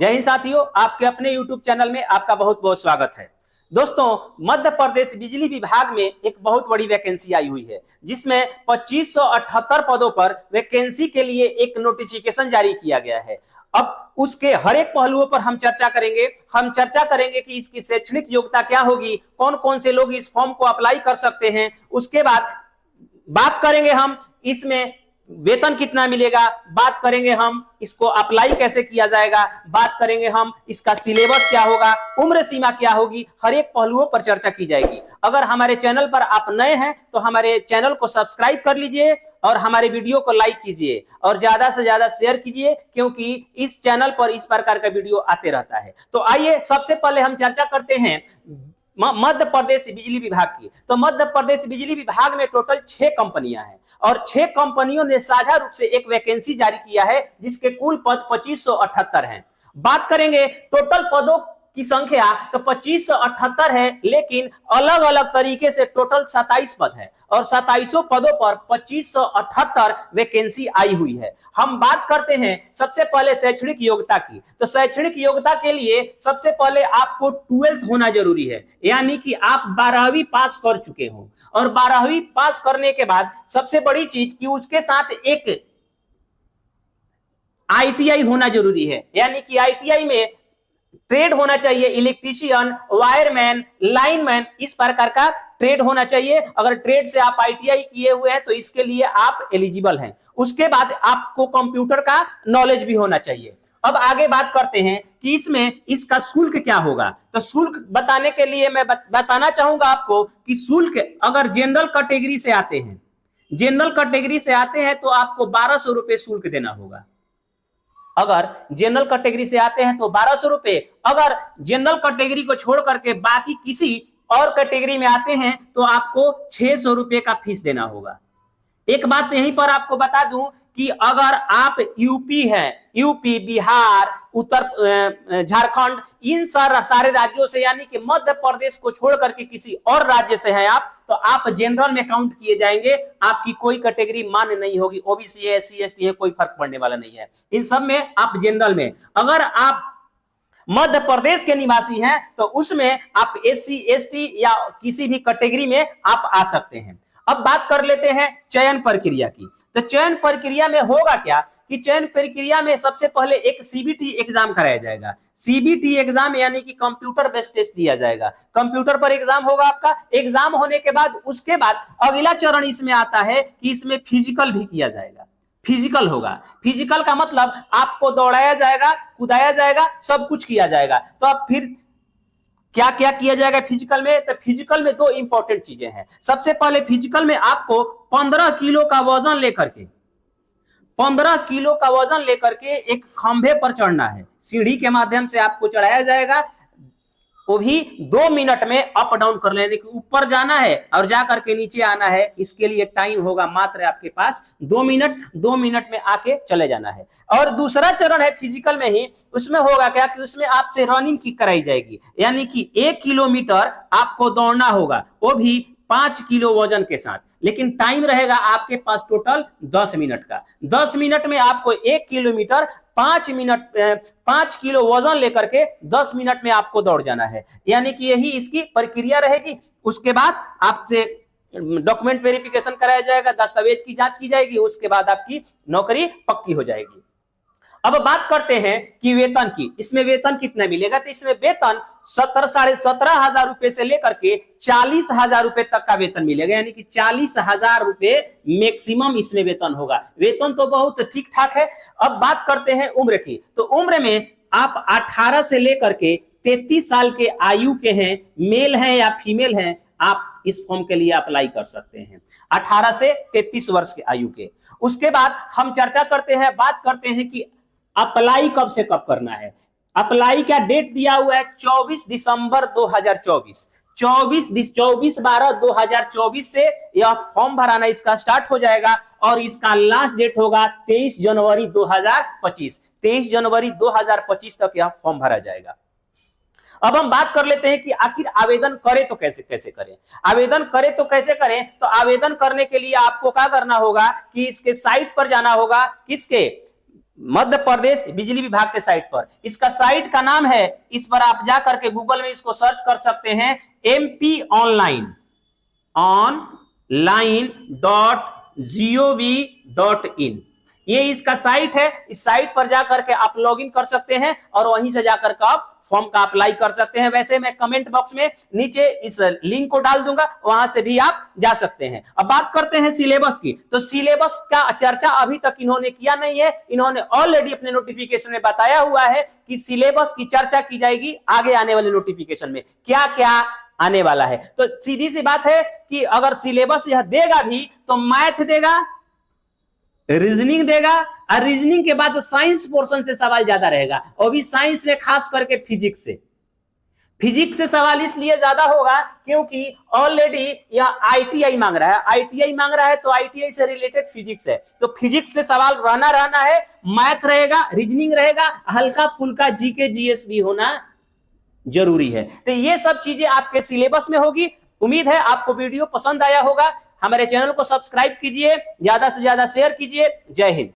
जय हिंद साथियों, आपके अपने YouTube चैनल में आपका बहुत बहुत स्वागत है। दोस्तों, मध्य प्रदेश बिजली विभाग में एक बहुत बड़ी वैकेंसी आई हुई है, जिसमें 2578 पदों पर वैकेंसी के लिए एक नोटिफिकेशन जारी किया गया है। अब उसके हर एक पहलुओं पर हम चर्चा करेंगे कि इसकी शैक्षणिक योग्यता क्या होगी, कौन कौन से लोग इस फॉर्म को अप्लाई कर सकते हैं। उसके बाद बात करेंगे हम इसमें वेतन कितना मिलेगा, बात करेंगे हम इसको अप्लाई कैसे किया जाएगा, बात करेंगे हम इसका सिलेबस क्या होगा, उम्र सीमा क्या होगी। हर एक पहलुओं पर चर्चा की जाएगी। अगर हमारे चैनल पर आप नए हैं तो हमारे चैनल को सब्सक्राइब कर लीजिए और हमारे वीडियो को लाइक कीजिए और ज्यादा से ज्यादा शेयर कीजिए, क्योंकि इस चैनल पर इस प्रकार का वीडियो आते रहता है। तो आइए सबसे पहले हम चर्चा करते हैं मध्य प्रदेश बिजली विभाग की। तो मध्य प्रदेश बिजली विभाग में टोटल 6 कंपनियां हैं और 6 कंपनियों ने साझा रूप से एक वैकेंसी जारी किया है, जिसके कुल पद 2578 हैं। बात करेंगे टोटल पदों की संख्या तो 2578 है, लेकिन अलग अलग तरीके से टोटल 27 पद है और 27 पदों पर 2578 वैकेंसी आई हुई है। हम बात करते हैं सबसे पहले शैक्षणिक योग्यता की। तो शैक्षणिक योग्यता के लिए सबसे पहले आपको 12th होना जरूरी है, यानी कि आप 12वीं पास कर चुके हो। और 12वीं पास करने के बाद सबसे बड़ी चीज कि उसके साथ एक ITI होना जरूरी है, यानी कि ITI में ट्रेड होना चाहिए, इलेक्ट्रीशियन, वायरमैन, लाइनमैन, इस प्रकार का ट्रेड होना चाहिए। अगर ट्रेड से आप ITI किए हुए हैं तो इसके लिए आप एलिजिबल हैं। उसके बाद आपको कंप्यूटर का नॉलेज भी होना चाहिए। अब आगे बात करते हैं कि इसमें इसका शुल्क क्या होगा। तो शुल्क बताने के लिए मैं बताना चाहूंगा आपको कि शुल्क अगर जनरल कैटेगरी से आते हैं तो आपको 1200 रुपए शुल्क देना होगा। अगर जनरल कैटेगरी से आते हैं तो 1200 रुपए। अगर जनरल कैटेगरी को छोड़ करके बाकी किसी और कैटेगरी में आते हैं तो आपको 600 रुपए का फीस देना होगा। एक बात यहीं पर आपको बता दूं कि अगर आप यूपी, बिहार, उत्तर झारखंड, इन सारे राज्यों से, यानी कि मध्य प्रदेश को छोड़ करके किसी और राज्य से हैं आप, तो आप जनरल में काउंट किए जाएंगे। आपकी कोई कैटेगरी मान्य नहीं होगी। ओबीसी है, SC ST है, कोई फर्क पड़ने वाला नहीं है। इन सब में आप जनरल में। अगर आप मध्य प्रदेश के निवासी हैं तो उसमें आप SC ST या किसी भी कैटेगरी में आप आ सकते हैं। अब बात कर लेते हैं चयन प्रक्रिया की। तो चयन प्रक्रिया में होगा क्या कि चयन प्रक्रिया में सबसे पहले एक CBT एग्जाम कराया जाएगा। CBT एग्जाम यानी कि कंप्यूटर बेस्ड टेस्ट दिया जाएगा। कंप्यूटर पर एग्जाम होगा आपका। एग्जाम होने के बाद उसके बाद अगला चरण इसमें आता है कि इसमें फिजिकल भी किया जाएगा। फिजिकल होगा। फिजिकल का मतलब आपको दौड़ाया जाएगा, कूदाया जाएगा, सब कुछ किया जाएगा। तो अब फिर क्या क्या किया जाएगा फिजिकल में? तो फिजिकल में 2 इंपॉर्टेंट चीजें हैं। सबसे पहले फिजिकल में आपको 15 किलो का वजन लेकर के एक खंभे पर चढ़ना है। सीढ़ी के माध्यम से आपको चढ़ाया जाएगा, वो भी 2 मिनट में अप डाउन कर लेने के ऊपर जाना है और जाकर के नीचे आना है। इसके लिए टाइम होगा मात्र आपके पास 2 मिनट में आके चले जाना है। और दूसरा चरण है फिजिकल में ही, उसमें होगा क्या कि उसमें आपसे रनिंग की कराई जाएगी, यानी कि 1 किलोमीटर आपको दौड़ना होगा, वो भी 5 किलो वजन के साथ। लेकिन टाइम रहेगा आपके पास टोटल 10 मिनट का। 10 मिनट में आपको 1 किलोमीटर 5 किलो वजन लेकर के 10 मिनट में आपको दौड़ जाना है, यानी कि यही इसकी प्रक्रिया रहेगी। उसके बाद आपसे डॉक्यूमेंट वेरिफिकेशन कराया जाएगा, दस्तावेज की जांच की जाएगी, उसके बाद आपकी नौकरी पक्की हो जाएगी। अब बात करते हैं कि वेतन की। इसमें वेतन कितना मिलेगा? तो इसमें वेतन 17,500 रुपए से लेकर के 40,000 रुपए तक का वेतन मिलेगा, यानी कि 40,000 रुपए मैक्सिमम इसमें वेतन होगा। वेतन तो बहुत ठीक ठाक है। अब बात करते हैं उम्र की। तो उम्र में आप 18 से लेकर के 33 साल के आयु के हैं, मेल हैं या फीमेल हैं, आप इस फॉर्म के लिए अप्लाई कर सकते हैं। 18 से 33 वर्ष के आयु के। उसके बाद हम चर्चा करते हैं, बात करते हैं कि अप्लाई कब से कब करना है। अप्लाई का डेट दिया हुआ है 24 दिसंबर 2024। 24/12/2024 से यह फॉर्म भराना इसका स्टार्ट हो जाएगा और इसका लास्ट डेट होगा 23 जनवरी 2025। 23 जनवरी 2025 तक यह फॉर्म भरा जाएगा। अब हम बात कर लेते हैं कि आखिर आवेदन करें तो कैसे करें। तो आवेदन करने के लिए आपको क्या करना होगा कि इसके साइट पर जाना होगा, किसके मध्य प्रदेश बिजली विभाग के साइट पर। इसका साइट का नाम है, इस पर आप जा करके गूगल में इसको सर्च कर सकते हैं, mponline.gov.in। ये इसका साइट है। इस साइट पर जाकर के आप लॉगिन कर सकते हैं और वहीं से जाकर के आप फॉर्म का अप्लाई कर सकते हैं। वैसे मैं कमेंट बॉक्स में नीचे इस लिंक को डाल दूंगा, वहां से भी आप जा सकते हैं। अब बात करते हैं सिलेबस की। तो सिलेबस का चर्चा अभी तक इन्होंने किया नहीं है। इन्होंने ऑलरेडी अपने नोटिफिकेशन में बताया हुआ है कि सिलेबस की चर्चा की जाएगी आगे आने वाले नोटिफिकेशन में, क्या क्या आने वाला है। तो सीधी सी बात है कि अगर सिलेबस यह देगा भी तो मैथ देगा, रीजनिंग देगा, और रीजनिंग के बाद साइंस पोर्शन से सवाल ज्यादा रहेगा, और भी साइंस में खास करके फिजिक्स से सवाल इसलिए ज्यादा होगा क्योंकि ऑलरेडी यह आईटीआई मांग रहा है। आईटीआई मांग रहा है तो आईटीआई से रिलेटेड फिजिक्स है, तो फिजिक्स से सवाल रहना है, मैथ रहेगा, रीजनिंग रहेगा, हल्का फुल्का जीके जीएस भी होना जरूरी है। तो ये सब चीजें आपके सिलेबस में होगी। उम्मीद है आपको वीडियो पसंद आया होगा। हमारे चैनल को सब्सक्राइब कीजिए, ज्यादा से ज्यादा शेयर कीजिए। जय हिंद।